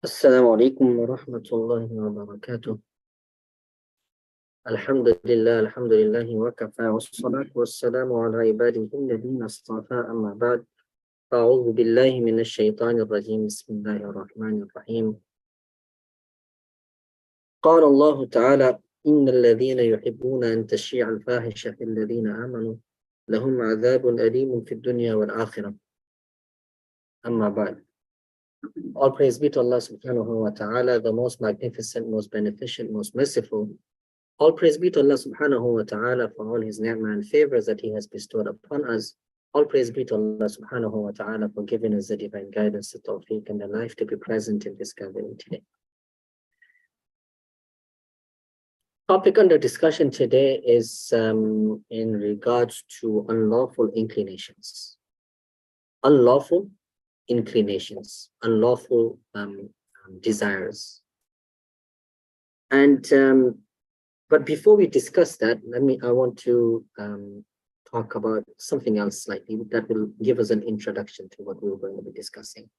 السلام عليكم ورحمة الله وبركاته. الحمد لله وكفى والصلاة والسلام على عباده الذين اصطفى أما بعد. أعوذ بالله من الشيطان الرجيم. بسم الله الرحمن الرحيم. قال الله تعالى: إن الذين يحبون أن تشيع الفاحشة في الذين آمنوا لهم عذاب أليم في الدنيا والآخرة. أما بعد. All praise be to Allah subhanahu wa ta'ala, the most magnificent, most beneficent, most merciful. All praise be to Allah subhanahu wa ta'ala for all his ni'mah and favors that he has bestowed upon us. All praise be to Allah subhanahu wa ta'ala for giving us the divine guidance, the tawfiq and the life to be present in this gathering today. Topic under discussion today is in regards to unlawful inclinations. Unlawful inclinations, unlawful desires. And but before we discuss that, I want to talk about something else slightly that will give us an introduction to what we're going to be discussing.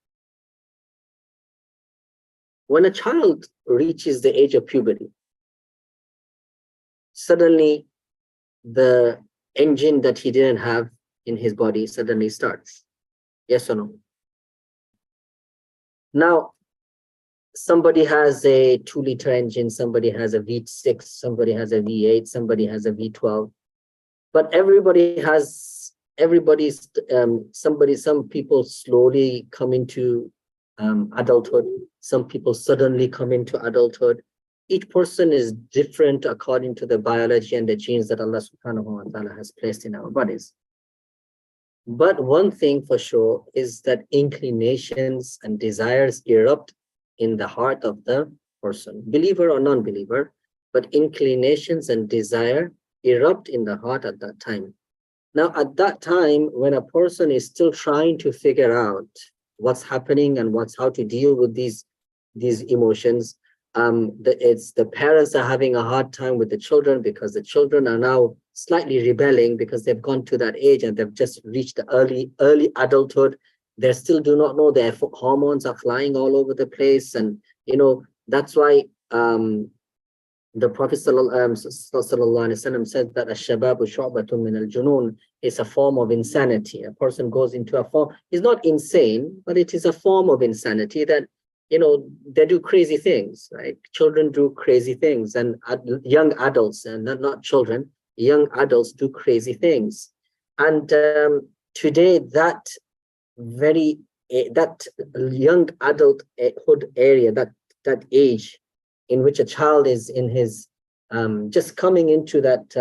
When a child reaches the age of puberty, suddenly the engine that he didn't have in his body suddenly starts. Yes or no? Now, somebody has a 2-liter engine, somebody has a V6, somebody has a V8, somebody has a V12. But some people slowly come into adulthood. Some people suddenly come into adulthood. Each person is different according to the biology and the genes that Allah subhanahu wa ta'ala has placed in our bodies. But one thing for sure is that inclinations and desires erupt in the heart of the person, believer or non-believer, but inclinations and desire erupt in the heart at that time. Now, at that time, when a person is still trying to figure out what's happening and how to deal with these emotions, the parents are having a hard time with the children because the children are now slightly rebelling because they've gone to that age and they've just reached the early adulthood. They still do not know their hormones are flying all over the place, and that's why the Prophet sallallahu alaihi wasallam said that ash-shababu shu'batun min al-junun is a form of insanity. A person goes into a form, is not insane, but it is a form of insanity that they do crazy things, right? Children do crazy things, and young adults, and not children, young adults do crazy things. And today, that young adulthood area, that age in which a child is in his just coming into that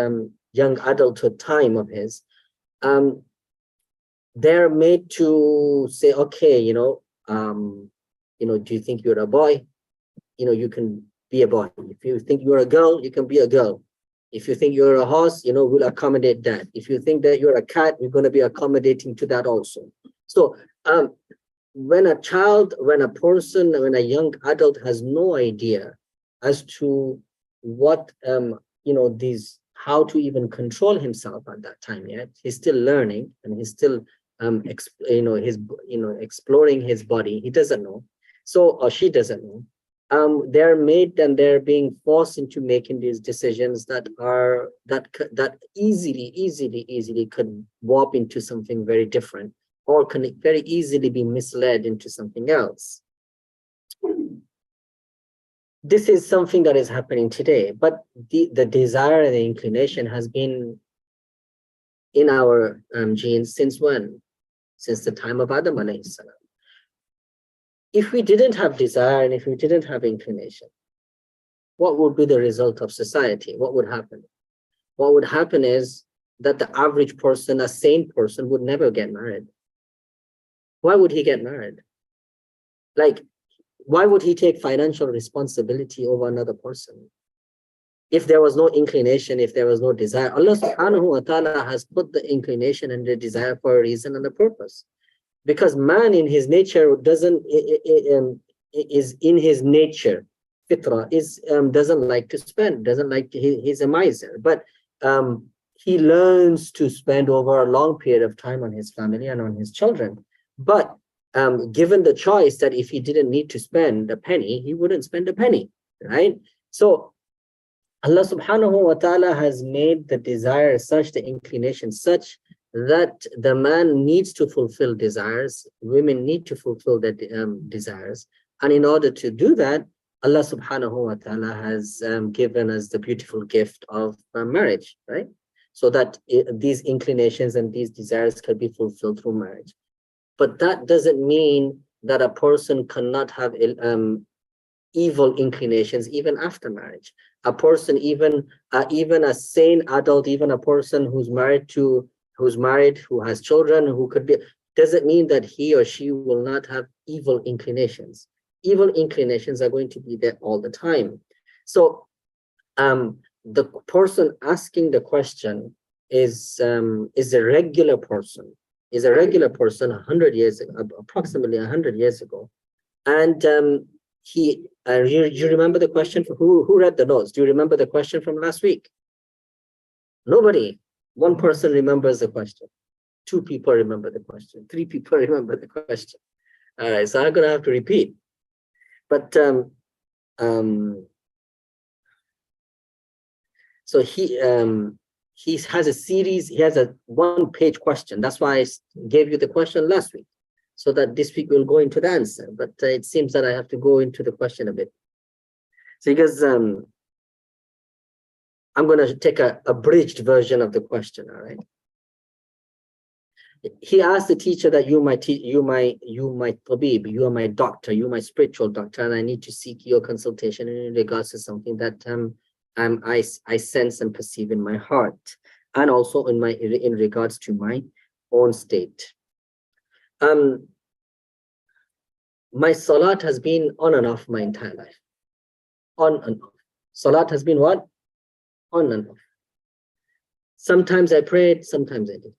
young adulthood time of his, they're made to say, okay, do you think you're a boy? You can be a boy. If you think you're a girl, you can be a girl. If you think you're a horse, we'll accommodate that. If you think that you're a cat, we're going to be accommodating to that also. So when a young adult has no idea as to what, how to even control himself at that time yet, he's still learning and he's still, exploring his body. He doesn't know. Or she doesn't know. They're made and they're being forced into making these decisions that easily could warp into something very different, or can very easily be misled into something else. This is something that is happening today, but the desire and the inclination has been in our genes since when? Since the time of Adam alayhi salam. If we didn't have desire and if we didn't have inclination, what would be the result of society? What would happen? What would happen is that the average person, a sane person, would never get married. Why would he get married? Like, why would he take financial responsibility over another person? If there was no inclination, if there was no desire, Allah subhanahu wa ta'ala has put the inclination and the desire for a reason and a purpose. Because man in his nature is in his nature, fitra, doesn't like to spend, doesn't like to, he's a miser, but he learns to spend over a long period of time on his family and on his children. But given the choice that if he didn't need to spend a penny, he wouldn't spend a penny, right? So Allah subhanahu wa ta'ala has made the desire such, the inclination such, that the man needs to fulfill desires, women need to fulfill their desires. And in order to do that, Allah subhanahu wa ta'ala has given us the beautiful gift of marriage, right? So that these inclinations and these desires can be fulfilled through marriage. But that doesn't mean that a person cannot have evil inclinations even after marriage. A person, even a sane adult, even a person who's married, who has children, who could be, doesn't mean that he or she will not have evil inclinations. Evil inclinations are going to be there all the time. So the person asking the question is a regular person, 100 years ago, approximately 100 years ago. And you remember the question? Who read the notes? Do you remember the question from last week? Nobody. One person remembers the question. 2 people remember the question. 3 people remember the question. All right, so I'm gonna have to repeat. But so he has a series. He has a 1-page question. That's why I gave you the question last week, so that this week we'll go into the answer. But it seems that I have to go into the question a bit. So because I'm going to take a abridged version of the question, all right? He asked the teacher that you my tabib, you are my doctor, you are my spiritual doctor, and I need to seek your consultation in regards to something that I sense and perceive in my heart, and also in regards to my own state. My salat has been on and off my entire life. On and off. Salat has been what? On and off. Sometimes I prayed, sometimes I didn't.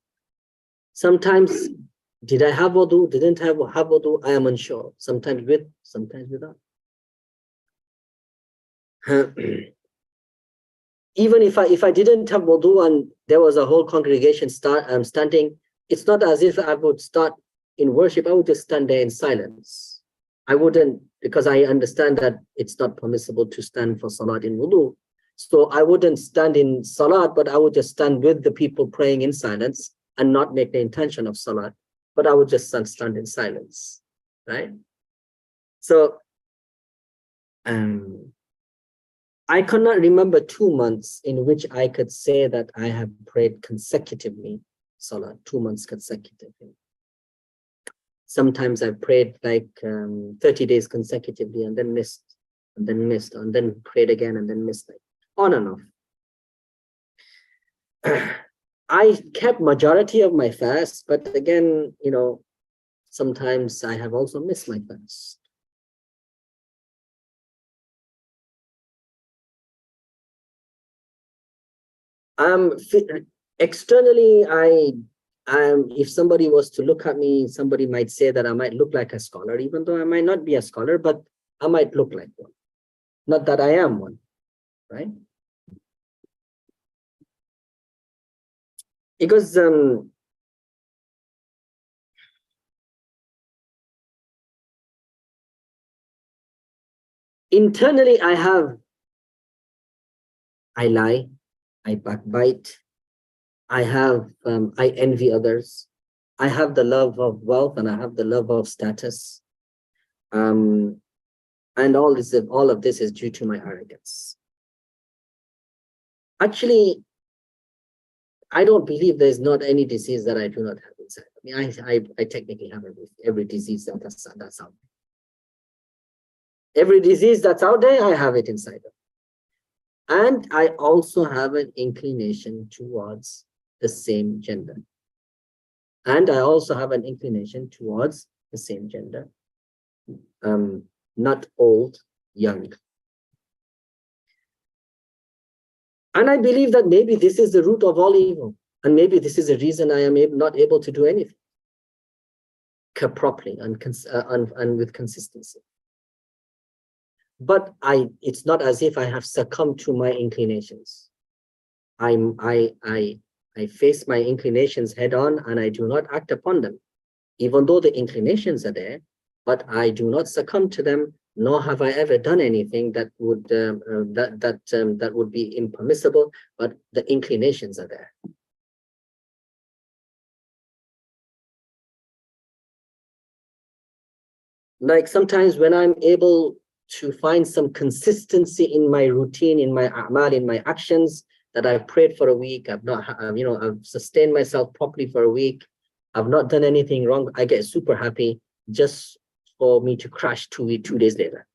Sometimes did I have wudu, didn't have wudu, I am unsure. Sometimes with, sometimes without. Even if I didn't have wudu and there was a whole congregation standing, it's not as if I would start in worship. I would just stand there in silence. I wouldn't, because I understand that it's not permissible to stand for salat in wudu. So I wouldn't stand in salat, but I would just stand with the people praying in silence and not make the intention of salat, but I would just stand in silence, right? So I cannot remember 2 months in which I could say that I have prayed consecutively salat, 2 months consecutively. Sometimes I prayed like 30 days consecutively and then missed, and then prayed again and then missed, like on and off. I kept majority of my fast, but again, you know, sometimes I have also missed my fast. Externally, if somebody was to look at me, somebody might say that I might look like a scholar, even though I might not be a scholar, but I might look like one. Not that I am one, right? Because internally I lie, I backbite, I envy others, I have the love of wealth, and I have the love of status, and all of this is due to my arrogance. Actually, I don't believe there's not any disease that I do not have inside. I mean, I technically have every disease that's out there. Every disease that's out there, I have it inside. And I also have an inclination towards the same gender. And I also have an inclination towards the same gender. Not old, young. And I believe that maybe this is the root of all evil. And maybe this is the reason I am not able to do anything properly and with consistency. But it's not as if I have succumbed to my inclinations. I face my inclinations head on, and I do not act upon them. even though the inclinations are there, but I do not succumb to them, nor have I ever done anything that would that would be impermissible, but the inclinations are there. Like sometimes when I'm able to find some consistency in my routine, in my a'mal, in my actions, that I've prayed for a week, I've not, I've sustained myself properly for a week, I've not done anything wrong, I get super happy just for me to crash 2 days later,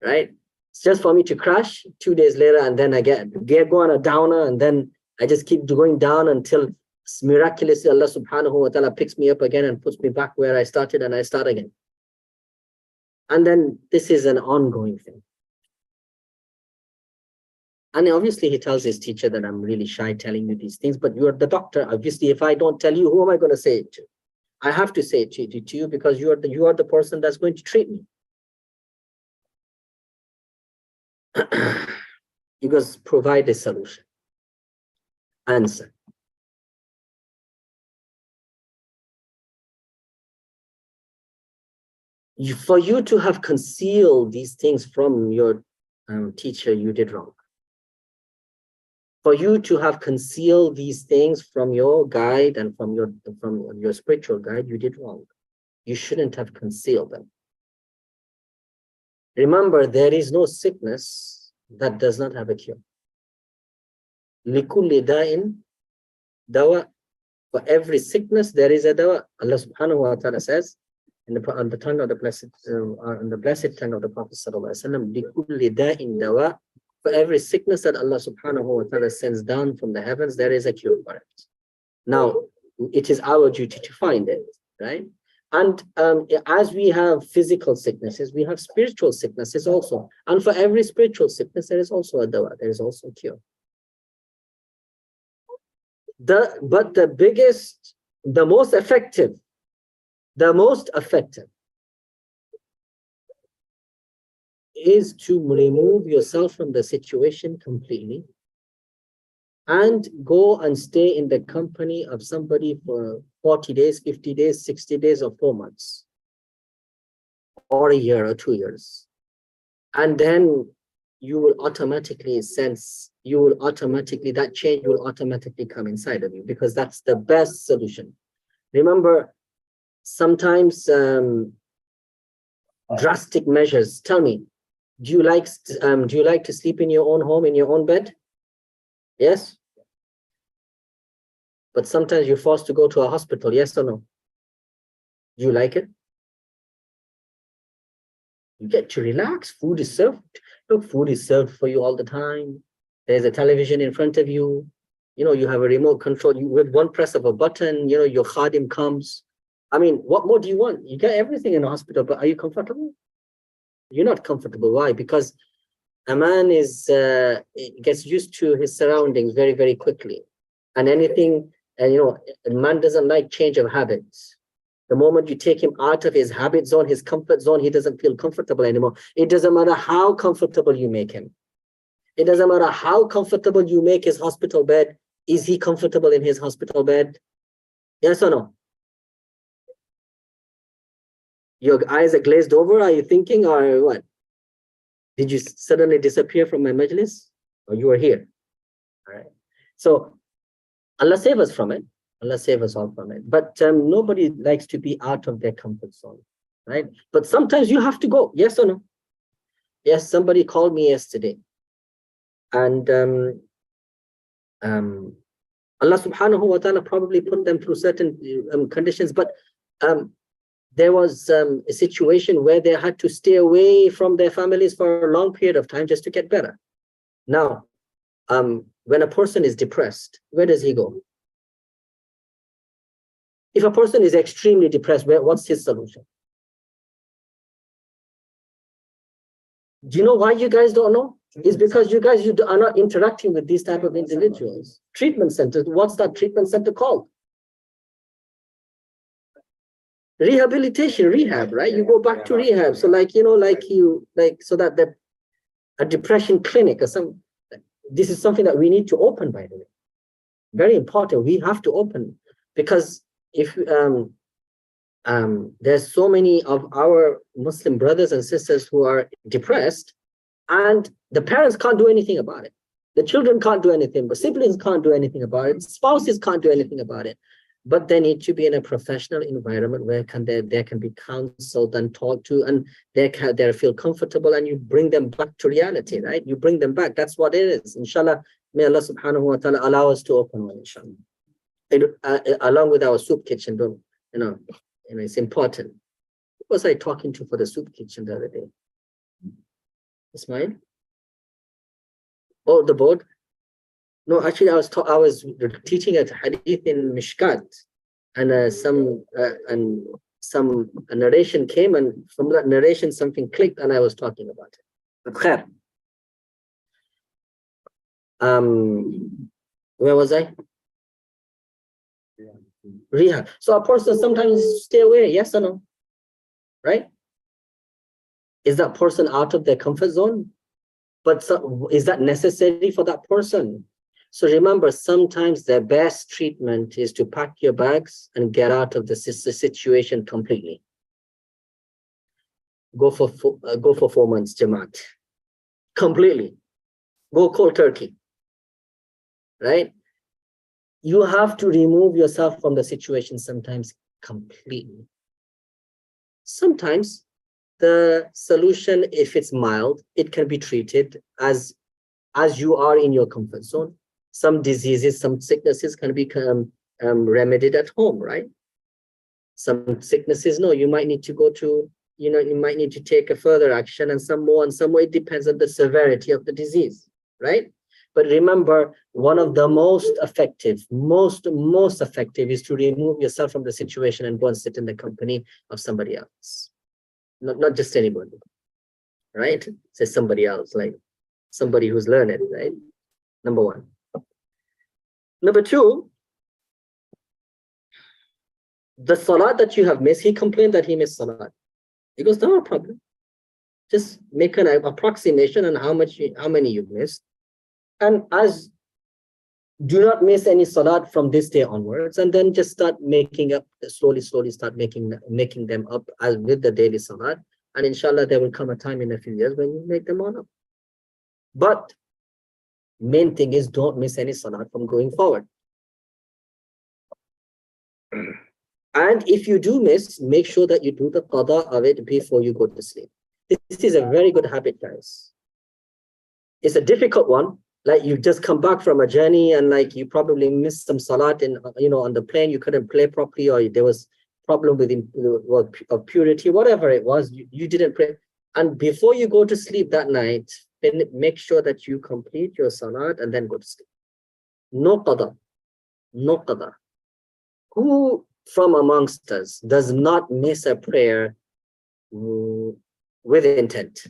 right? It's just for me to crash 2 days later, and then I go on a downer, and then I just keep going down until miraculously Allah subhanahu wa ta'ala picks me up again and puts me back where I started, and I start again. And then this is an ongoing thing. And obviously he tells his teacher that I'm really shy telling you these things, but you're the doctor. Obviously, if I don't tell you, who am I going to say it to? I have to say it to you because you are the person that's going to treat me. You guys provide a solution. Answer. For you to have concealed these things from your teacher, you did wrong. For you to have concealed these things from your guide and from your spiritual guide, you did wrong. You shouldn't have concealed them. Remember, there is no sickness that does not have a cure. لِكُلِّ دَاءٍ dawa. For every sickness, there is a dawa. Allah subhanahu wa ta'ala says, on the tongue of the blessed, on the blessed tongue of the Prophet sallallahu alaihi wasallam, لِكُلِّ دَاءٍ dawa. For every sickness that Allah subhanahu wa ta'ala sends down from the heavens, there is a cure for it. Now, it is our duty to find it, right? And as we have physical sicknesses, we have spiritual sicknesses also. And for every spiritual sickness, there is also a dawa, there is also a cure. But the biggest, the most effective is to remove yourself from the situation completely and go and stay in the company of somebody for 40 days, 50 days, 60 days, or 4 months, or a year or 2 years. And then you will automatically sense, that change will automatically come inside of you, because that's the best solution. Remember, sometimes drastic measures. Tell me, do you like to sleep in your own home, in your own bed? Yes? But sometimes you're forced to go to a hospital, yes or no? Do you like it? You get to relax. Food is served. Look, food is served for you all the time. There's a television in front of you. You have a remote control. With one press of a button, your khadim comes. I mean, what more do you want? You get everything in a hospital, but are you comfortable? You're not comfortable. Why? Because a man gets used to his surroundings very, very quickly. And anything, a man doesn't like change of habits. The moment you take him out of his habit zone, his comfort zone, he doesn't feel comfortable anymore. It doesn't matter how comfortable you make him. It doesn't matter how comfortable you make his hospital bed. Is he comfortable in his hospital bed? Yes or no? Your eyes are glazed over, are you thinking, or what? Did you suddenly disappear from my majlis? Or you are here? All right. So Allah save us from it. Allah save us all from it. But nobody likes to be out of their comfort zone, right? But sometimes you have to go, yes or no? Yes, somebody called me yesterday. And Allah subhanahu wa ta'ala probably put them through certain conditions, but there was a situation where they had to stay away from their families for a long period of time just to get better. Now, when a person is depressed, where does he go? If a person is extremely depressed, what's his solution? Do you know why you guys don't know? It's because you are not interacting with these type of individuals. Treatment centers, what's that treatment center called? Rehabilitation, rehab, right? You go back to rehab. So so that a depression clinic or this is something that we need to open, by the way. Very important. We have to open, because if There's so many of our Muslim brothers and sisters who are depressed, and the parents can't do anything about it. The children can't do anything, but siblings can't do anything about it. Spouses can't do anything about it. But they need to be in a professional environment where they can be counseled and talked to, and they feel comfortable, and you bring them back to reality, right? You bring them back. That's what it is. Inshallah, may Allah subhanahu wa ta'ala allow us to open one, inshallah. Along with our soup kitchen, don't, it's important. Who was I talking to for the soup kitchen the other day? Ismail? Oh, the board? No, actually, I was teaching a hadith in Mishkat, and some narration came, and from that narration something clicked, and I was talking about it. But khair. Where was I? Rehab. So a person sometimes stay away, yes or no? Right? Is that person out of their comfort zone? But is that necessary for that person? So remember, sometimes the best treatment is to pack your bags and get out of the situation completely. Go for 4 months, Jamaat. Completely. Go cold turkey. Right? You have to remove yourself from the situation sometimes completely. Sometimes the solution, if it's mild, it can be treated as you are in your comfort zone. Some diseases, some sicknesses can become remedied at home, right? Some sicknesses, no, you might need to go to, you might need to take a further action, and some more, and some more. It depends on the severity of the disease, right? But remember, one of the most effective is to remove yourself from the situation and go and sit in the company of somebody else. Not just anybody, right? Say somebody else, like somebody who's learned, right? Number one. Number two, the salat that you have missed, he complained that he missed salat. He goes, no problem. Just make an approximation on how many you've missed. And do not miss any salat from this day onwards, and then just start making up, slowly start making them up as with the daily salat. And inshallah, there will come a time in a few years when you make them all up. But main thing is, don't miss any salat from going forward. And if you do miss, make sure that you do the qada of it before you go to sleep. This is a very good habit, guys. It's a difficult one. Like, you just come back from a journey, and like you probably missed some salat in, on the plane, you couldn't play properly, or there was problem with of purity, whatever it was, you didn't pray. And before you go to sleep that night, make sure that you complete your salat and then go to sleep. No qada. No qada. Who from amongst us does not miss a prayer with intent?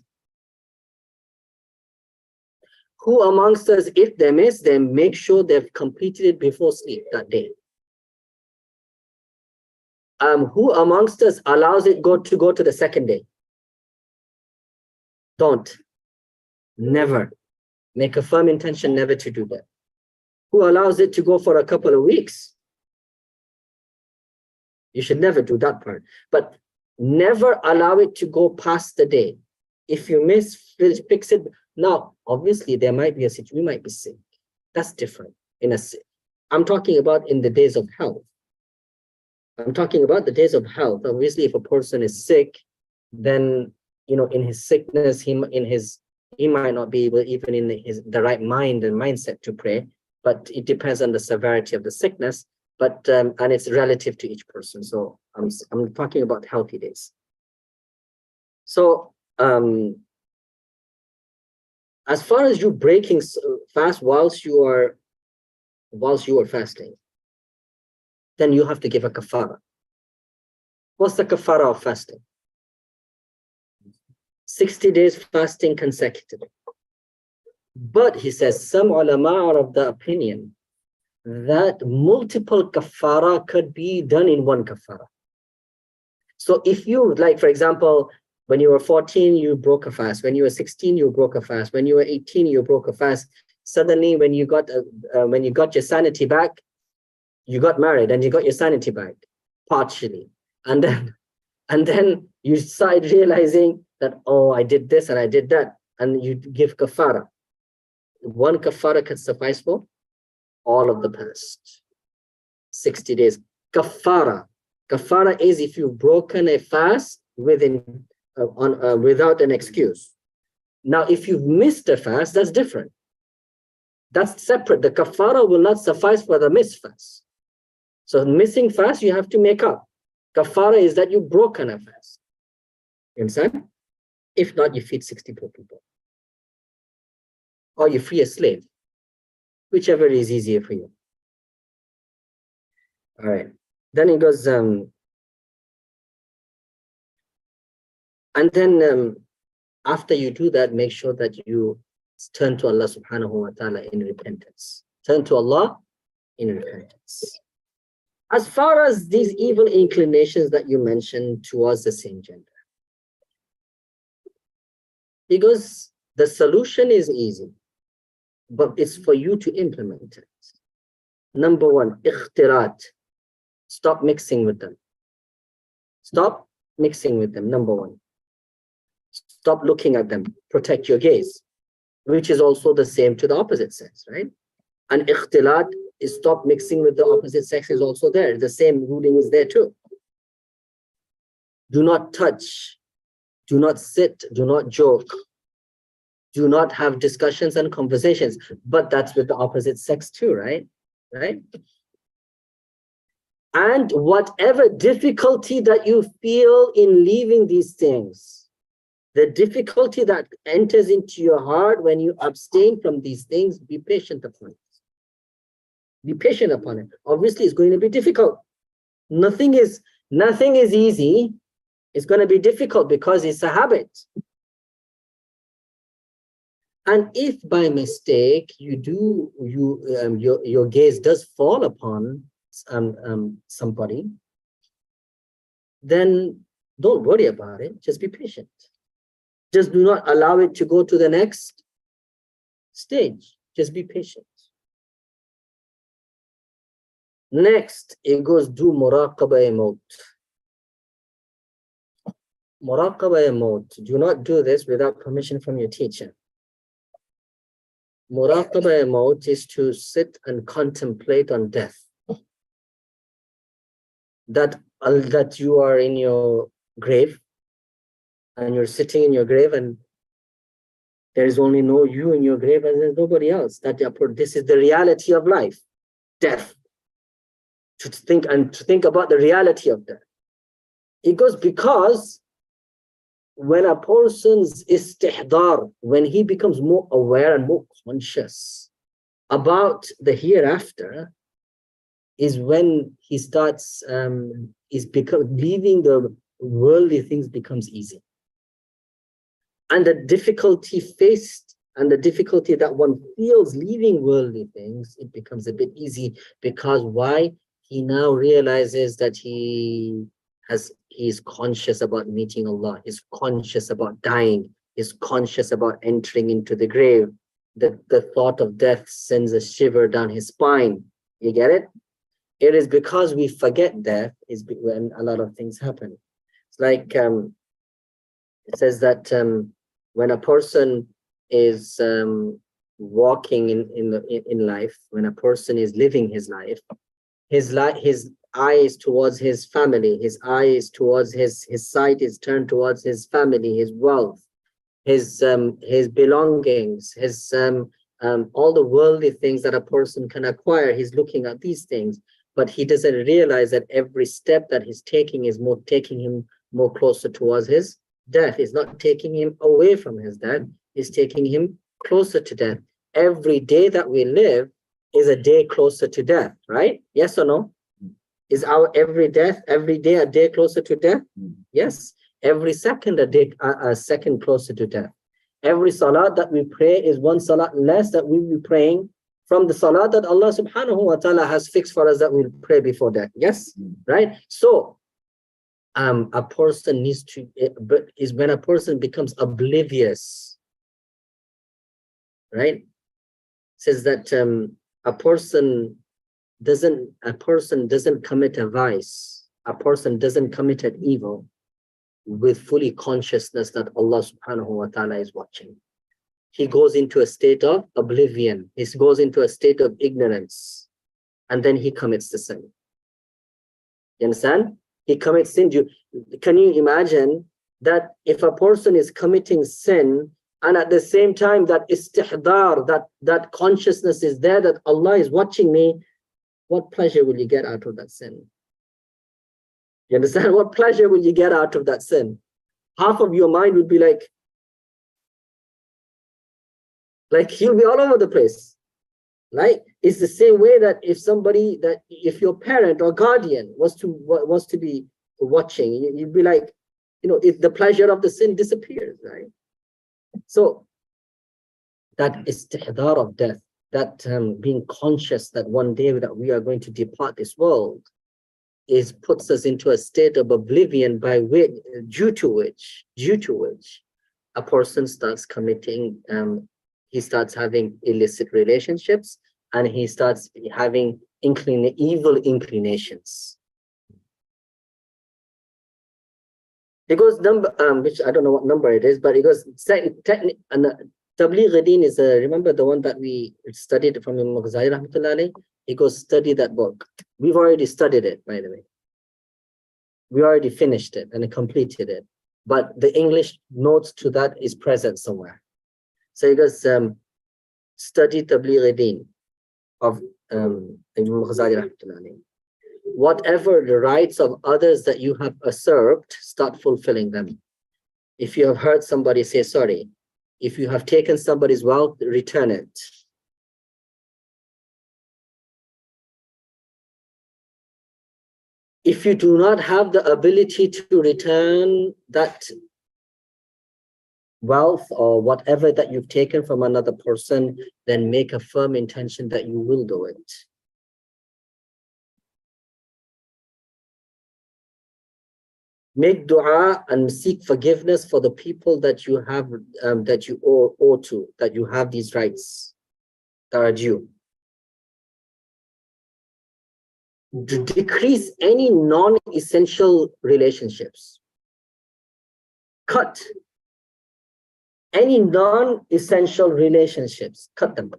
Who amongst us, if they miss, then make sure they've completed it before sleep that day? Who amongst us allows it to go to the second day? Don't. Never. Make a firm intention never to do that. Who allows it to go for a couple of weeks? You should never do that part. But never allow it to go past the day. If you miss, fix it. Now, obviously, there might be a situation, you might be sick. That's different. I'm talking about in the days of health. I'm talking about the days of health. Obviously, if a person is sick, then, in his sickness, he might not be able, even in the right mind and mindset to pray. But it depends on the severity of the sickness. But and it's relative to each person. So I'm talking about healthy days. So as far as you breaking fast whilst you are fasting, then you have to give a kafara. What's the kafara of fasting? 60 days fasting consecutively. But he says some ulama are of the opinion that multiple kafara could be done in one kafara. So if you, like, for example, when you were 14, you broke a fast. When you were 16, you broke a fast. When you were 18, you broke a fast. Suddenly, when you got your sanity back, you got married and you got your sanity back, partially. And then you start realizing that, oh, I did this and I did that, and you give kafara. One kafara can suffice for all of the past 60 days. Kafara. Kafara is if you've broken a fast without an excuse. Now, if you've missed a fast, that's different. That's separate. The kafara will not suffice for the missed fast. So missing fast, you have to make up. Kafara is that you've broken a fast. You understand? If not, you feed 64 people. Or you free a slave. Whichever is easier for you. All right. Then it goes, and then after you do that, make sure that you turn to Allah subhanahu wa ta'ala in repentance. Turn to Allah in repentance. As far as these evil inclinations that you mentioned towards the same gender, because the solution is easy, but it's for you to implement it. Number one, ikhtirat. Stop mixing with them. Stop mixing with them, number one. Stop looking at them. Protect your gaze, which is also the same to the opposite sex, right? And ikhtilat is stop mixing with the opposite sex is also there. The same ruling is there too. Do not touch. Do not sit. Do not joke. Do not have discussions and conversations. But that's with the opposite sex too, right? Right? And whatever difficulty that you feel in leaving these things, the difficulty that enters into your heart when you abstain from these things, be patient upon it. Be patient upon it. Obviously, it's going to be difficult. Nothing is easy. It's going to be difficult because it's a habit. And if by mistake your gaze does fall upon somebody, then don't worry about it. Just be patient. Just do not allow it to go to the next stage. Just be patient. Next, it goes do muraqaba maut. Muraqaba maut. Do not do this without permission from your teacher. Muraqaba maut is to sit and contemplate on death. That you are in your grave and you're sitting in your grave and there is only you in your grave and there's nobody else. This is the reality of life, death. To think about the reality of death. It goes because when a person's istihdar, when he becomes more aware and more conscious about the hereafter, is when he starts leaving the worldly things becomes easy. And the difficulty faced and the difficulty that one feels leaving worldly things, it becomes a bit easy because why? He now realizes that he's conscious about meeting Allah. He's conscious about dying. He's conscious about entering into the grave. The thought of death sends a shiver down his spine. You get it? It is because we forget death is when a lot of things happen. It's like it says that when a person is walking in life, when a person is living his life, his eye is towards his family, his eye is towards his sight is turned towards his family, his wealth, his belongings, his all the worldly things that a person can acquire. He's looking at these things, but he doesn't realize that every step that he's taking is taking him more closer towards his death. It's not taking him away from his death, it's taking him closer to death. Every day that we live is a day closer to death, right? Yes or no? Is our every day a day closer to death? Yes. Every second a second closer to death. Every salat that we pray is one salat less that we'll be praying from the salat that Allah subhanahu wa ta'ala has fixed for us that we'll pray before death. Yes? Right? So a person needs to, is when a person becomes oblivious, right? It says that a person doesn't commit a vice a person doesn't commit an evil with fully consciousness that Allah subhanahu wa ta'ala is watching. He goes into a state of oblivion. He goes into a state of ignorance. And then he commits the sin. You understand? He commits sin. Can you imagine that if a person is committing sin and at the same time that istihdar, that consciousness is there, that Allah is watching me, what pleasure will you get out of that sin? You understand? What pleasure will you get out of that sin? Half of your mind would be like you'll be all over the place, right? It's the same way that if your parent or guardian was to be watching, you'd be like, if the pleasure of the sin disappears, right? So that istihdar of death, that being conscious that one day that we are going to depart this world, puts us into a state of oblivion due to which a person starts committing, he starts having illicit relationships, and he starts having evil inclinations. It goes which I don't know what number it is, but it goes Tabligh al-Din is remember the one that we studied from Imam Ghazali rahmatullah alayhi? It goes study that book. We've already studied it, by the way. We already finished it and completed it. But the English notes to that is present somewhere. So it goes study Tabligh al-Din of Imam Ghazali rahmatullah alayhi. Whatever the rights of others that you have usurped, start fulfilling them. If you have hurt somebody, say sorry. If you have taken somebody's wealth, return it. If you do not have the ability to return that wealth or whatever that you've taken from another person, then make a firm intention that you will do it. Make dua and seek forgiveness for the people that you have, that you owe to, that you have these rights that are due. To decrease any non-essential relationships. Cut any non-essential relationships. Cut them.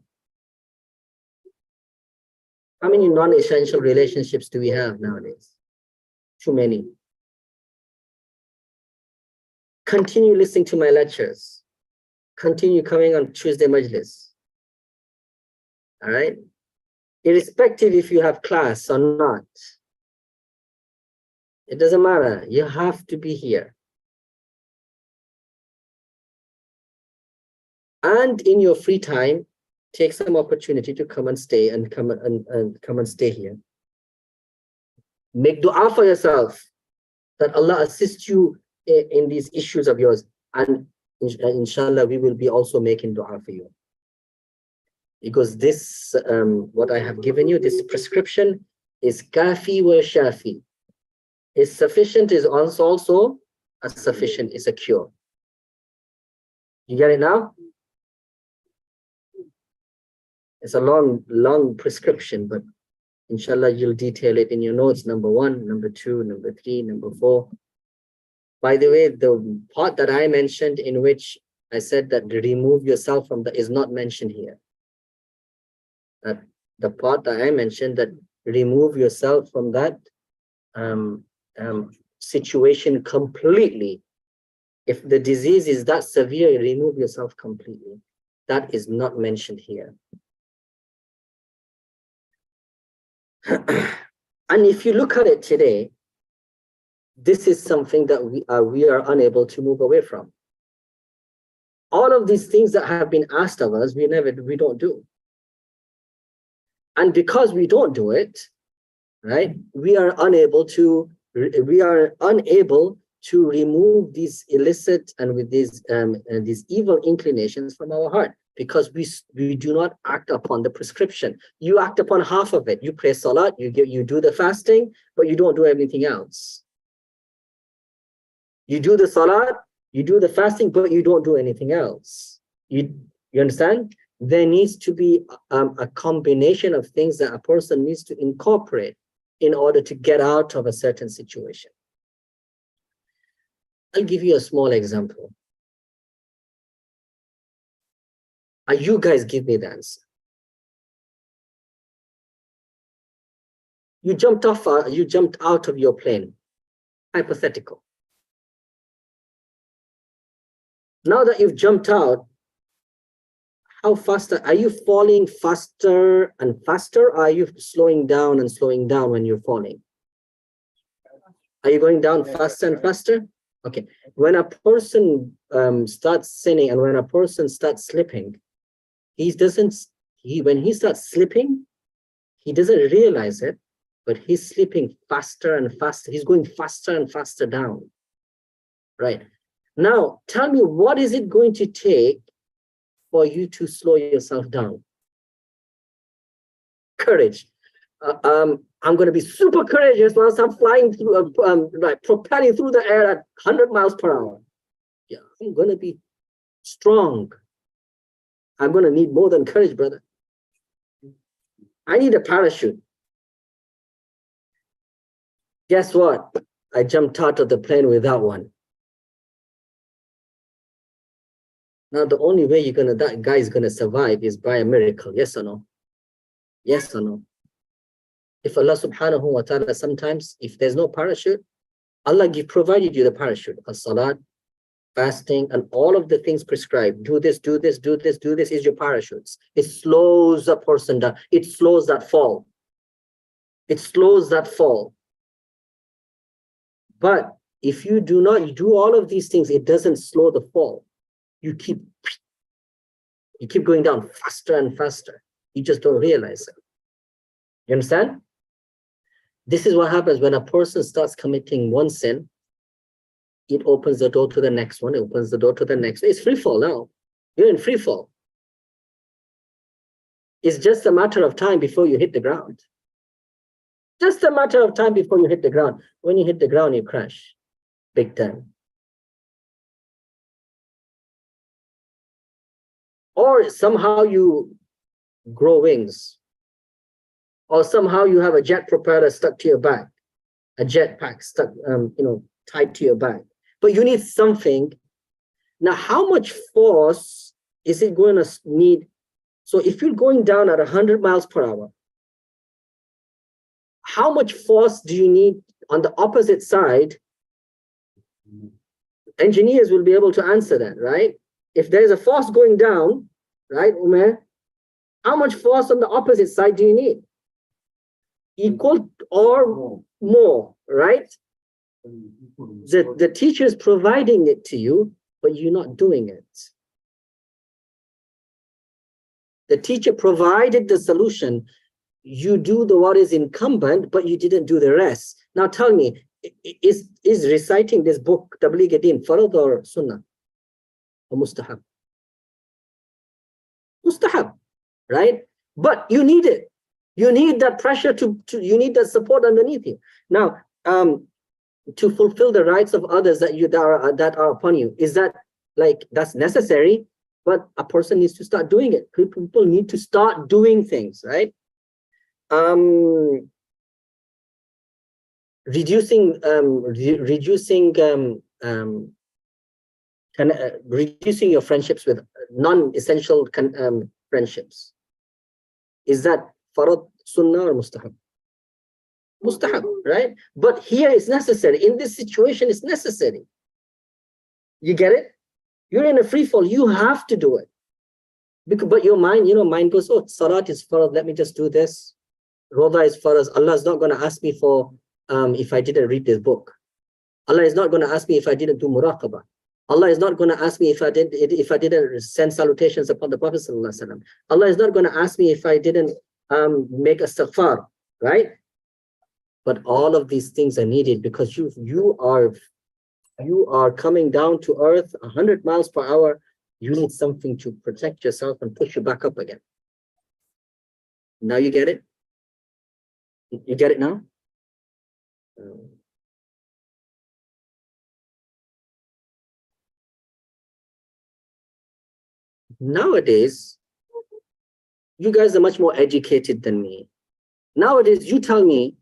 How many non-essential relationships do we have nowadays? Too many. Continue listening to my lectures. Continue coming on Tuesday Majlis. All right? Irrespective if you have class or not. It doesn't matter. You have to be here. And in your free time, take some opportunity to come and stay and come and stay here. Make dua for yourself that Allah assists you in these issues of yours, and inshallah we will be also making dua for you, because this what I have given you, this prescription, is kafi wa shafi, is sufficient, is also a sufficient, is a cure. You get it now? It's a long prescription, but inshallah you'll detail it in your notes, number 1, number 2, number 3, number 4. By the way, the part that I mentioned in which I said that remove yourself from that is not mentioned here. That the part that I mentioned that remove yourself from that situation completely. If the disease is that severe, remove yourself completely. That is not mentioned here. And if you look at it today, this is something that we are unable to move away from. All of these things that have been asked of us, we don't do. And because we don't do it, right, we are unable to remove these illicit and with these evil inclinations from our heart, because we do not act upon the prescription. You act upon half of it. You pray salat, you do the fasting, but you don't do everything else. You do the salat, you do the fasting, but you don't do anything else. You understand? There needs to be a combination of things that a person needs to incorporate. in order to get out of a certain situation. I'll give you a small example. You guys give me the answer. You jumped out of your plane. Hypothetical. Now that you've jumped out, how fast are you falling faster and faster? Or are you slowing down and slowing down when you're falling? Are you going down faster and faster? Okay. When a person starts sinning and when a person starts slipping, when he starts slipping, he doesn't realize it, but he's slipping faster and faster. He's going faster and faster down. Right. Now, tell me, what is it going to take for you to slow yourself down? Courage. I'm going to be super courageous whilst I'm flying through, propelling through the air at 100 miles per hour. Yeah, I'm going to be strong. I'm going to need more than courage, brother. I need a parachute. Guess what? I jumped out of the plane without one. Now, the only way that guy is going to survive is by a miracle. Yes or no? Yes or no? If Allah subhanahu wa ta'ala, sometimes, if there's no parachute, Allah provided you the parachute. As-salat, fasting, and all of the things prescribed. Do this, do this, do this, do this is your parachutes. It slows a person down. It slows that fall. It slows that fall. But if you do not do all of these things, it doesn't slow the fall. You keep going down faster and faster. You just don't realize it. You understand? This is what happens when a person starts committing one sin. It opens the door to the next one. It opens the door to the next. It's free fall now. You're in free fall. It's just a matter of time before you hit the ground. Just a matter of time before you hit the ground. When you hit the ground, you crash. Big time. Or somehow you grow wings. Or somehow you have a jet propeller stuck to your back. A jet pack stuck, tied to your back. But you need something. Now, how much force is it going to need? So if you're going down at 100 miles per hour, how much force do you need on the opposite side? Engineers will be able to answer that, right? If there's a force going down, right, Umair, how much force on the opposite side do you need? Equal or more, right? The teacher is providing it to you, but you're not doing it. The teacher provided the solution. You do what is incumbent, but you didn't do the rest. Now tell me, is reciting this book, Tabligh Deen, farad or sunnah? Or mustahab? Mustahab, right? But you need it. You need that pressure you need that support underneath you. Now, to fulfill the rights of others that are upon you, is that that's necessary? But a person needs to start doing it. People need to start doing things, right? Reducing your friendships with non-essential friendships. Is that farad, sunnah, or mustahab? Mustahab, right? But here it's necessary. In this situation, it's necessary. You get it? You're in a free fall. You have to do it. But your mind, mind goes, oh, salat is farad. Let me just do this. Roda is farad. Allah is not going to ask me for if I didn't read this book. Allah is not going to ask me if I didn't do muraqabah. Allah is not going to ask me if I didn't send salutations upon the Prophet ﷺ. Allah is not going to ask me if I didn't make istighfar, right? But all of these things are needed because you are coming down to earth 100 miles per hour. You need something to protect yourself and push you back up again. Now you get it? You get it now? Nowadays, you guys are much more educated than me. Nowadays, you tell me,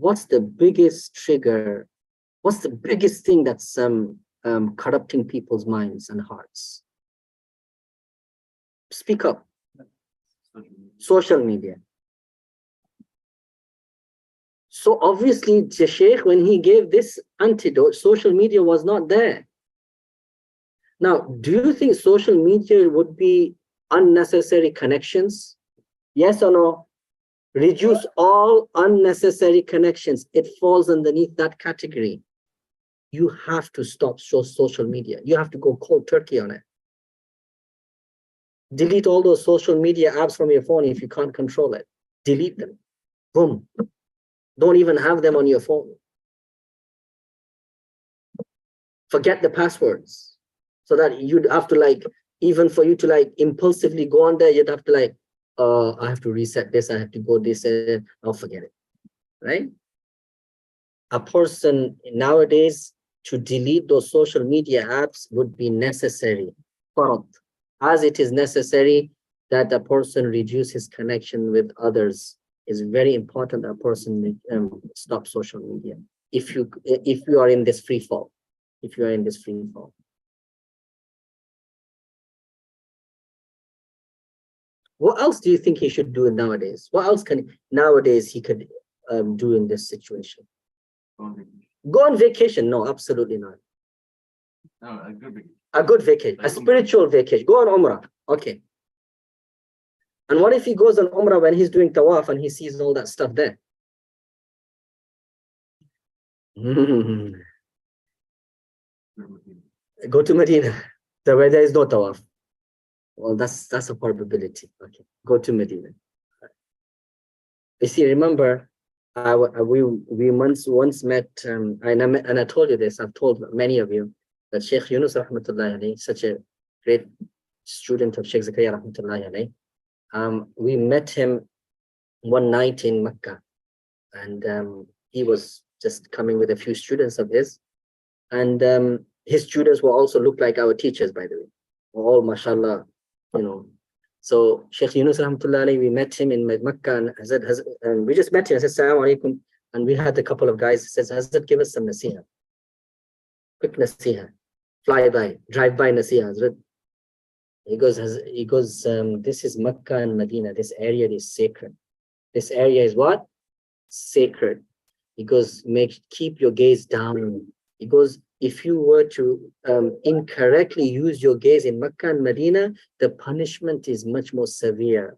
what's the biggest trigger? What's the biggest thing that's corrupting people's minds and hearts? Speak up. Social media. So obviously, the Sheikh, when he gave this antidote, social media was not there. Now, do you think social media would be unnecessary connections? Yes or no? Reduce all unnecessary connections. It falls underneath that category. You have to stop social media. You have to go cold turkey on it. Delete all those social media apps from your phone if you can't control it. Delete them. Boom. Don't even have them on your phone. Forget the passwords. So that you'd have to like, even for you to like impulsively go on there, you'd have to like, I have to reset this, I have to go this, I'll forget it, right? A person nowadays to delete those social media apps would be necessary, as it is necessary that a person reduce his connection with others. Is very important that a person stop social media if you are in this free fall. If you are in this free fall. What else do you think he should do nowadays? What else can nowadays he could do in this situation? Go on vacation? No, absolutely not. No, a good vacation. A good vacation, a spiritual vacation. Go on Umrah. Okay. And what if he goes on Umrah when he's doing tawaf and he sees all that stuff there? Go to Medina, where there is no tawaf. Well, that's a probability. Okay, go to Medina. You see, remember, we once met, and I told you this. I've told many of you that Sheikh Yunus rahmatullahi alayhi, such a great student of Sheikh Zakaria rahmatullahi alayhi. We met him one night in Mecca, and he was just coming with a few students of his, and his students were also looked like our teachers, by the way, were all mashallah, you know. So Sheikh Yunus rahmatullahi, we met him in Mecca, and we just met him. I said, Assalamu alaikum. And we had a couple of guys. He says, Hazrat, give us some nasiha. Quick nasiha. Fly by, drive by nasiha, Hazrat. He goes, this is Mecca and Medina. This area is sacred. This area is what? Sacred. He goes, keep your gaze down. He goes, if you were to incorrectly use your gaze in Mecca and Medina, the punishment is much more severe.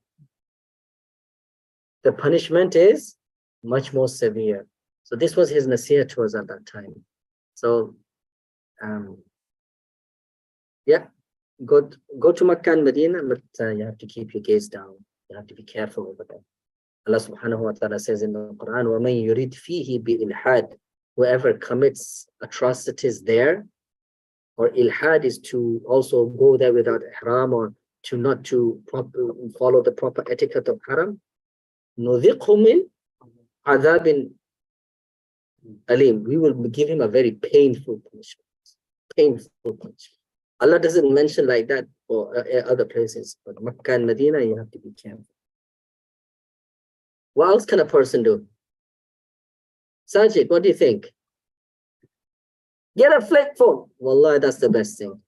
The punishment is much more severe. So this was his nasiyah to us at that time. So, yeah, go to Mecca and Medina, but you have to keep your gaze down. You have to be careful over there. Allah subhanahu wa ta'ala says in the Quran, وَمَنْ يُرِدْ فِيهِ بِإِلْحَادٍ. Whoever commits atrocities there, or ilhad is to also go there without ihram, or to not to follow the proper etiquette of haram, نُذِقْهُ مِنْ عَذَابٍ أَلِيمٍ. We will give him a very painful punishment. Painful punishment. Allah doesn't mention like that for other places, but Makkah and Medina, you have to be careful. What else can a person do? Sajid, what do you think? Get a flip phone. Wallah, that's the best thing.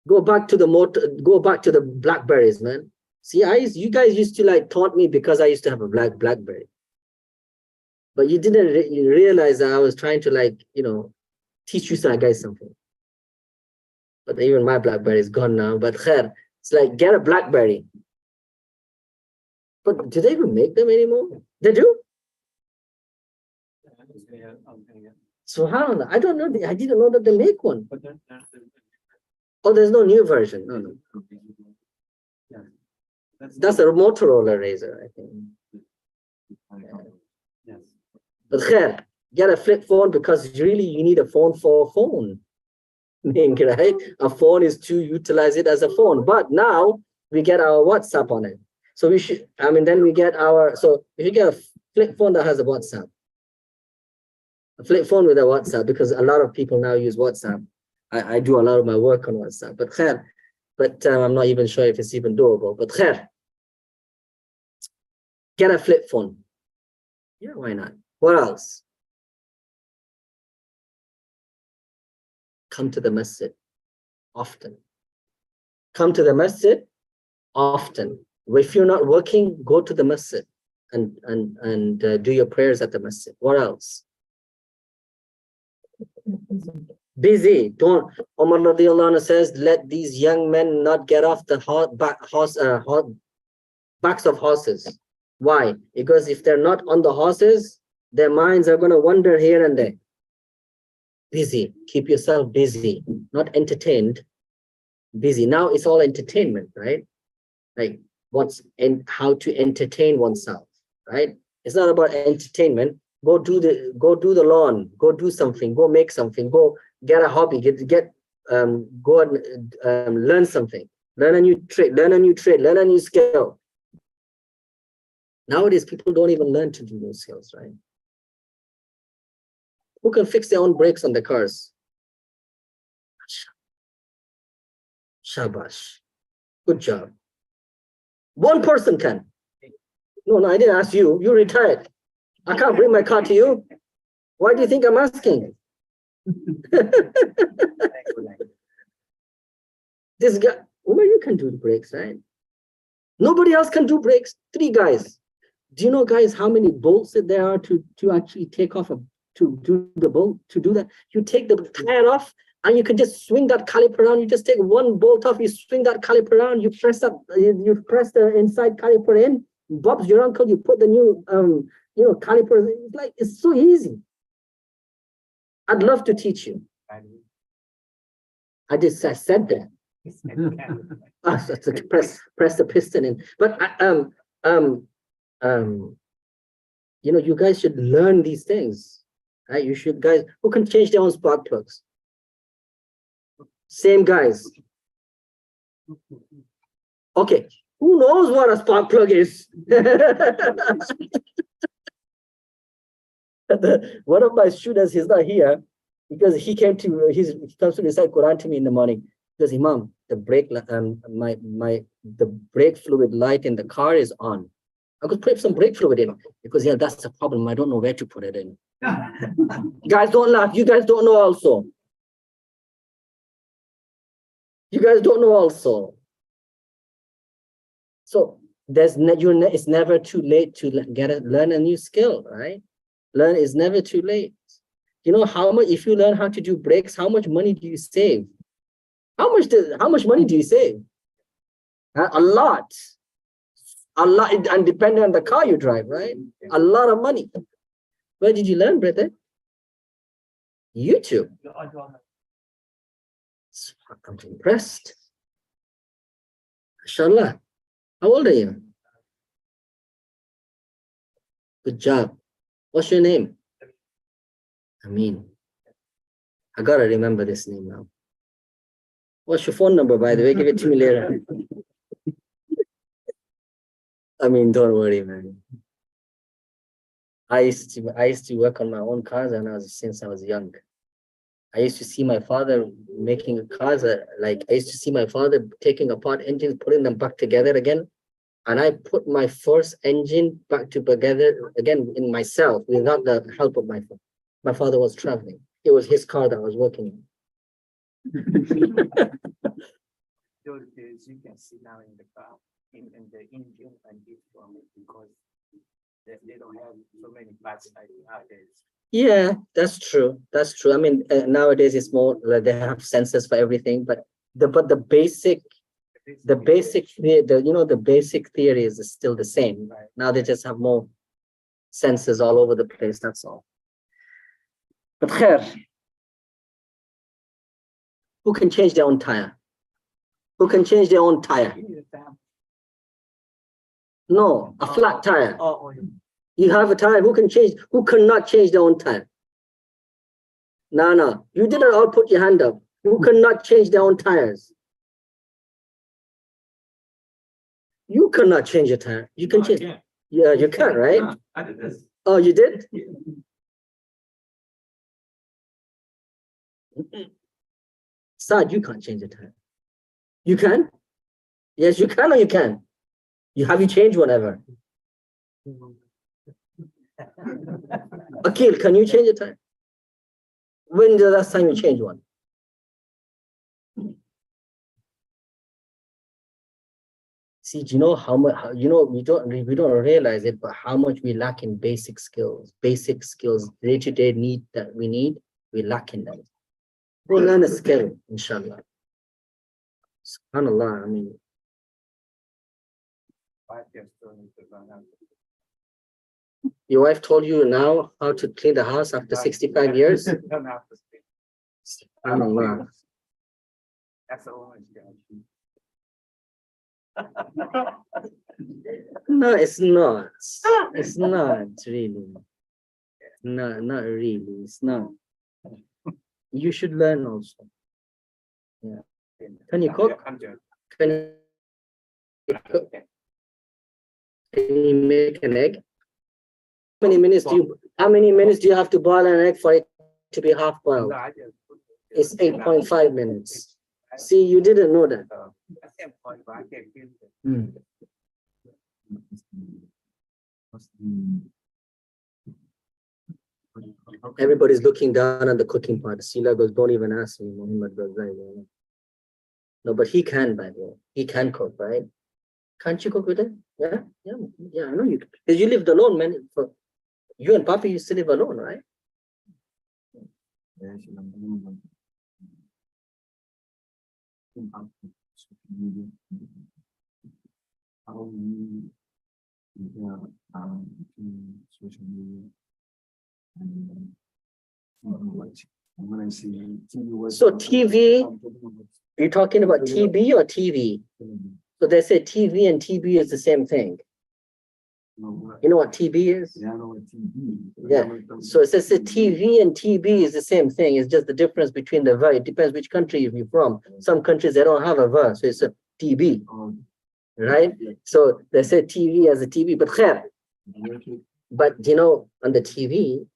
Go back to the Blackberries, man. See, you guys used to like taunt me because I used to have a Blackberry. But you didn't realize that I was trying to like, teach you guys something. But even my Blackberry is gone now. But khair, it's like, get a Blackberry. But do they even make them anymore? They do? SubhanAllah, I don't know. I didn't know that they make one. Oh, there's no new version. No. That's a Motorola Razr, I think. Yes. But khair, get a flip phone because really you need a phone for a phone. Right? A phone is to utilize it as a phone. But now we get our WhatsApp on it. So we should, then we get so if you get a flip phone that has a WhatsApp, a flip phone with a WhatsApp, because a lot of people now use WhatsApp. I do a lot of my work on WhatsApp, but I'm not even sure if it's even doable. But khair, get a flip phone. Yeah, why not? What else? Come to the masjid often. Come to the masjid often. If you're not working, go to the masjid and do your prayers at the masjid. What else? Busy. Don't. Umar radiallahu anhu says, let these young men not get off the backs of horses. Why? Because if they're not on the horses, their minds are going to wander here and there. Busy. Keep yourself busy, not entertained. Busy. Now it's all entertainment, right? Like how to entertain oneself, right? It's not about entertainment. Go do the lawn. Go do something. Go make something. Go get a hobby. Go and learn something. Learn a new trade. Learn a new trade. Learn a new skill. Nowadays, people don't even learn to do those skills, right? Who can fix their own brakes on the cars? Shabash. Good job. One person can. No, I didn't ask you. You retired. I can't bring my car to you. Why do you think I'm asking? This guy, Umar, you can do the brakes, right? Nobody else can do brakes. 3 guys. Do you know, guys, how many bolts that there are to actually take off to do the bolt? To do that, you take the tire off, and you can just swing that caliper around. You just take one bolt off, you swing that caliper around, you press the inside caliper in. Bob's your uncle. You put the new caliper. It's so easy. I'd love to teach you. I said that. Press the piston in. But you guys should learn these things, right? You should, guys who can change their own spark plugs. Same guys. Okay, who knows what a spark plug is? One of my students, he's not here because he comes to recite Quran to me in the morning. He goes, Imam, the brake the brake fluid light in the car is on. I could put some brake fluid in because that's the problem. I don't know where to put it in. Guys, don't laugh. You guys don't know also. You guys don't know also. So it's never too late to learn a new skill, right? Learn is never too late. You know how much, if you learn how to do brakes, how much money do you save? How much money do you save? A lot. And depending on the car you drive, right? A lot of money. Where did you learn, brother? YouTube. I'm impressed. Mashallah. How old are you? Good job. What's your name? Amin. I gotta remember this name now. What's your phone number, by the way? Give it to me later. I mean, don't worry, man. I used to work on my own cars since I was young. I used to see my father making cars. I used to see my father taking apart engines, putting them back together again. And I put my first engine back together again in myself without the help of my father. My father was traveling. It was his car that I was working on. Those days you can see now in the car, in the engine and this one, because they don't have so many parts like nowadays. Yeah, that's true. That's true. I mean, nowadays it's more like they have sensors for everything, but the basic theory is still the same. Right. Now they just have more sensors all over the place. That's all. But khair, who can change their own tire? Who can change their own tire? No, a flat tire. You have a tire. Who cannot change their own tire? No. You didn't all put your hand up. Who cannot change their own tires? You cannot change your tire. You can change. Yeah, you can, right? No, I did this. Oh, you did? Saad, you can't change a tire. You can? Yes, you can or you can? Have you changed one ever? Akil, can you change the time? When the last time you changed one? See, do you know how much? You know, we don't realize it, but how much we lack in basic skills, day-to-day need that we need. We lack in them. Go learn a skill, inshallah. Subhanallah, I mean. 5 years still need to learn how to Your wife told you now how to clean the house after 65 years? learn how to speak. Subhanallah. That's the only thing. No, it's not. It's not really. No, not really. It's not. You should learn also. Yeah. Can you cook? Can you cook? Can you make an egg? How many minutes do you have to boil an egg for it to be half boiled? It's 8.5 minutes. See, you didn't know that. Everybody's looking down on the cooking part. Sila goes, don't even ask me. Muhammad goes, right? No, but he can, by the way. He can cook, right? Can't you cook with him? Yeah, I know you can. Because you lived alone, man. For you and Papi used to live alone, right? Social media when I see TV. So TV, you're talking about TB or TV? So they say TV and TB is the same thing. You know what TB is? Yeah, I know what TV. Yeah. So it says that TV and TB is the same thing. It's just the difference between the verb. It depends which country you're from. Some countries they don't have a verb, so it's a TB, right? So they say TV as a TV, but khair. But you know, on the TV,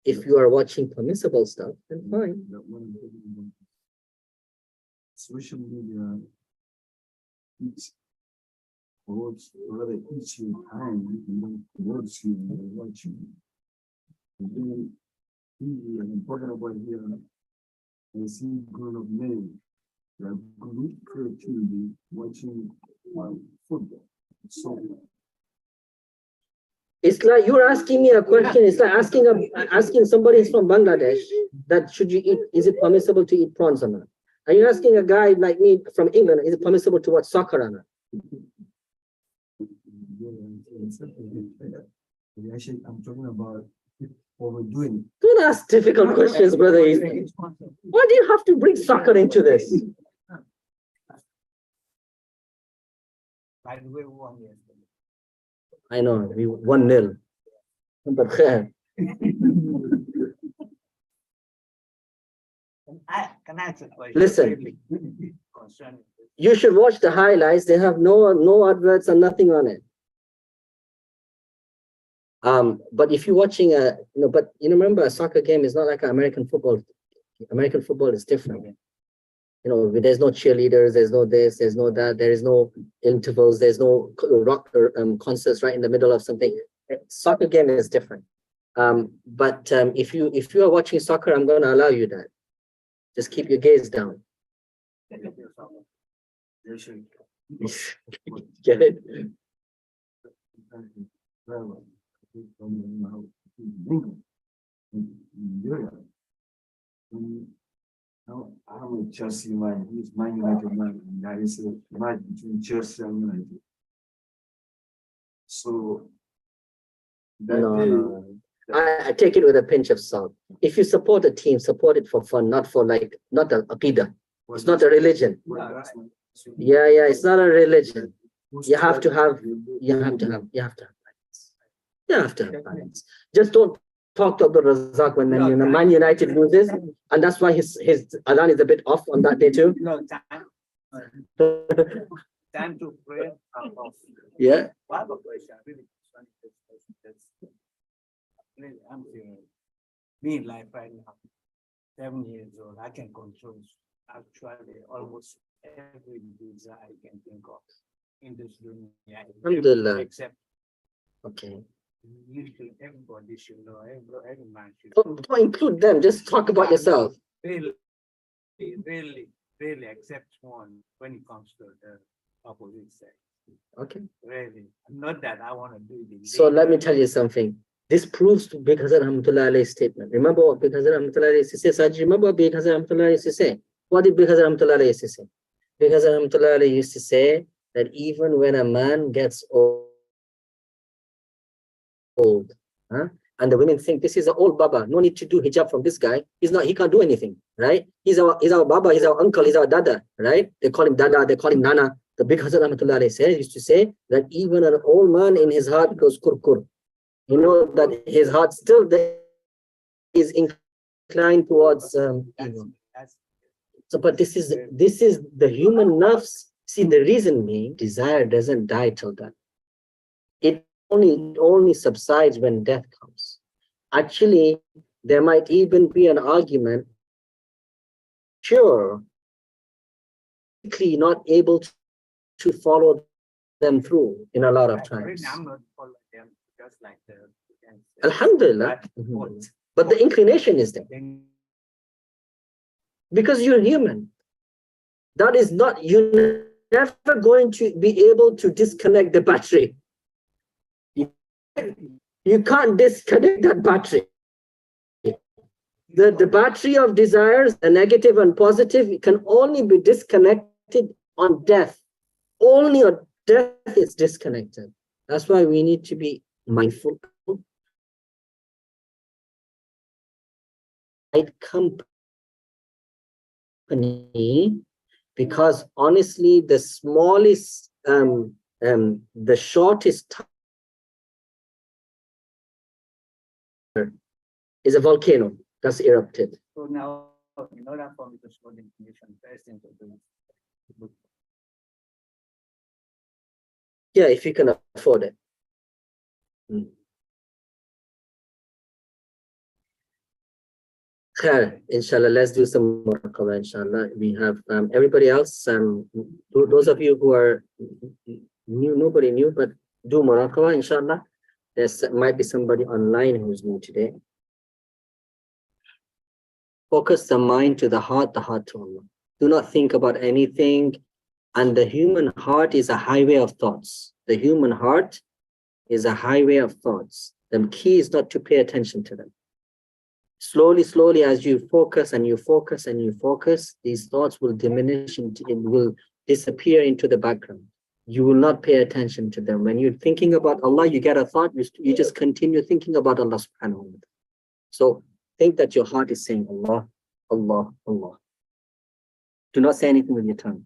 if you are watching permissible stuff, then fine. Social media, it's rather eats you time towards you watching. And then an important about here, I see grown-up men that are group creativity watching football. So It's like you're asking me a question. It's like asking somebody who's from Bangladesh that should you eat? Is it permissible to eat prawns or not? Are you asking a guy like me from England? Is it permissible to watch soccer or not? Actually, I'm talking about overdoing. Don't ask difficult questions, brother. Why do you have to bring soccer into this? By the way, we won yesterday. I know, we 1-0. But Can I ask a question? listen, Concerning this? you should watch the highlights. They have no adverts and nothing on it. But if you're watching remember a soccer game is not like American football. American football is different. You know, there's no cheerleaders, there's no this, there's no that, there is no intervals, there's no rock or concerts right in the middle of something. Soccer game is different. But if you are watching soccer, I'm going to allow you that. Just keep your gaze down. Get it? Now, I'm a Chelsea man. He's Man United man. And that is a match between Chelsea and United. So that No. I take it with a pinch of salt. If you support a team, support it for fun, not for not a aqidah. It's not a religion. Yeah, it's not a religion. You have to have balance. You have to have balance. Just don't talk to Abdul Razak when Man United loses, and that's why his adhan is a bit off on that day too. No, time to pray. Yeah. I have a question. Really, I'm serious. Me in life right now, 7 years old, I can control actually almost every desire I can think of in this room. Alhamdulillah. Except Okay. Usually everybody should know, every man should. Don't include them, just talk about yourself. Really, really accept one when it comes to the opposite sex. Okay. Really, not that I want to do this. So let me tell you something. This proves to Big Hazrat Rahmatullah Alayhi's statement. Remember what Big Hazrat Rahmatullah Alayhi used to say? Sajid, remember what Big Hazrat Rahmatullah Alayhi used to say? What did Big Hazrat Rahmatullah Alayhi used to say? Big Hazrat Rahmatullah Alayhi used to say that even when a man gets old, huh, and the women think this is an old Baba, no need to do hijab from this guy. He can't do anything, right? He's our Baba, he's our uncle, he's our Dada, right? They call him Dada, they call him Nana. The Big Hazrat Rahmatullah Alayhi used to say that even an old man in his heart goes kur. You know that his heart still is inclined towards evil. So, but this is the human nafs. See, the reason being, desire doesn't die till death. It only subsides when death comes. Actually, there might even be an argument. Sure, not able to follow them through in a lot of times. I'm not following them just like the. Alhamdulillah. But the inclination is there. Because you're human. That is not, you're never going to be able to disconnect the battery. You can't disconnect that battery. The battery of desires, the negative and positive, can only be disconnected on death. Only on death is disconnected. That's why we need to be mindful. Company, because honestly, the smallest, the shortest time is a volcano that's erupted. So now, in order for me to show the information, first thing to do. Yeah, if you can afford it. Inshallah, let's do some muraqabah, inshallah. We have everybody else, those of you who are new, nobody new, but do muraqabah, inshallah. There might be somebody online who's new today. Focus the mind to the heart to Allah. Do not think about anything. And the human heart is a highway of thoughts. The human heart is a highway of thoughts. The key is not to pay attention to them. Slowly, as you focus and you focus and you focus, these thoughts will diminish, it will disappear into the background. You will not pay attention to them. When you're thinking about Allah, you get a thought, you just continue thinking about Allah subhanahu wa ta'ala. So think that your heart is saying Allah, Allah, Allah. Do not say anything with your tongue.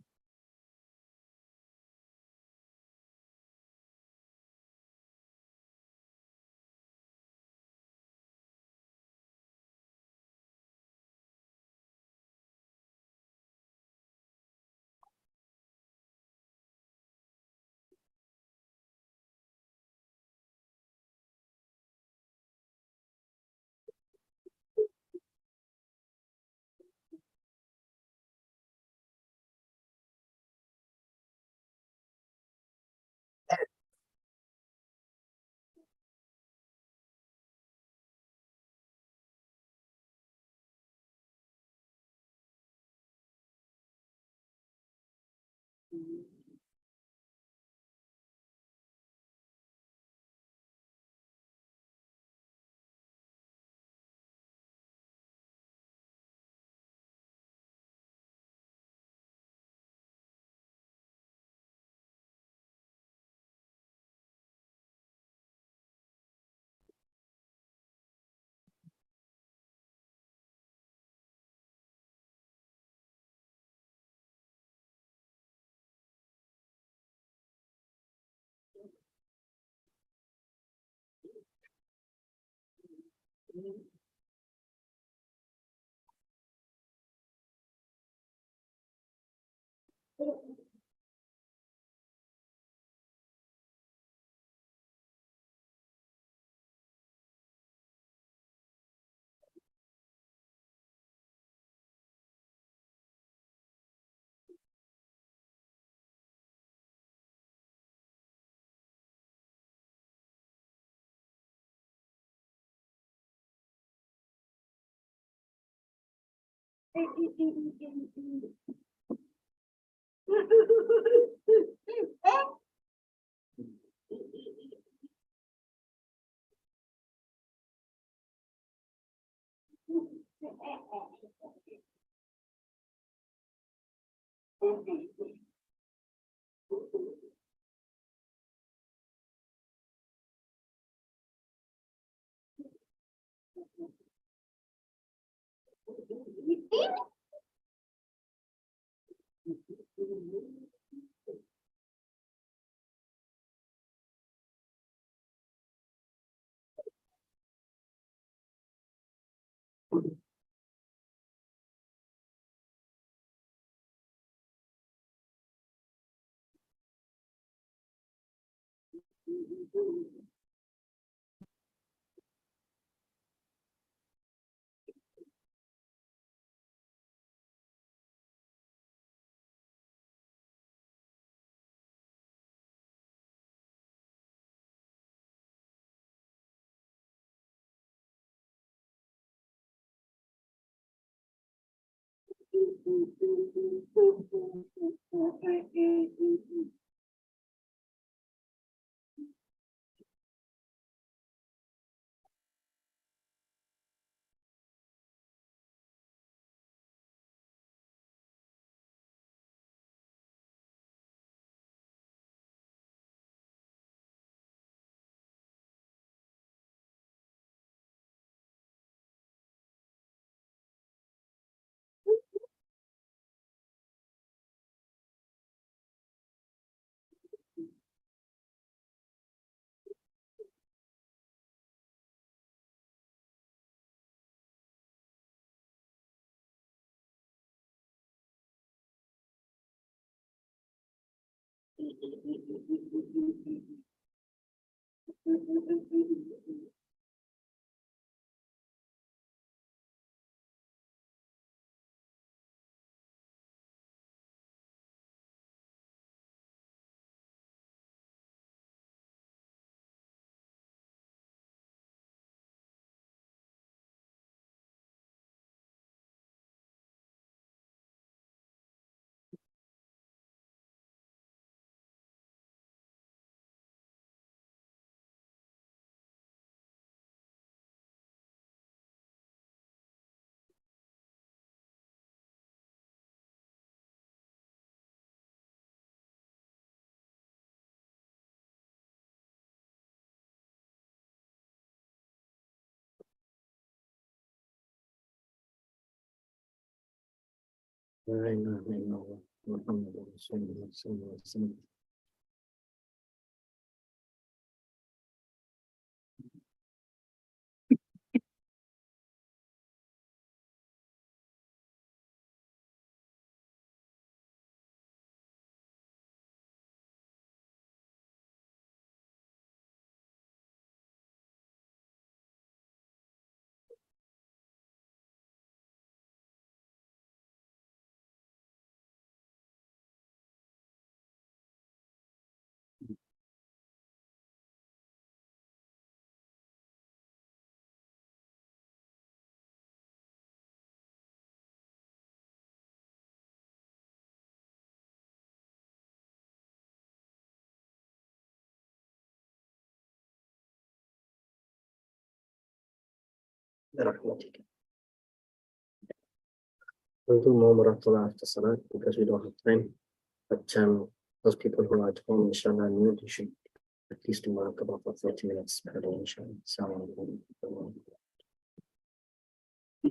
برحمتك. We'll do more Muratala after Salat because we don't have time. But those people who are at home, inshallah, you should at least do Muratala for 30 minutes per day, inshallah. So,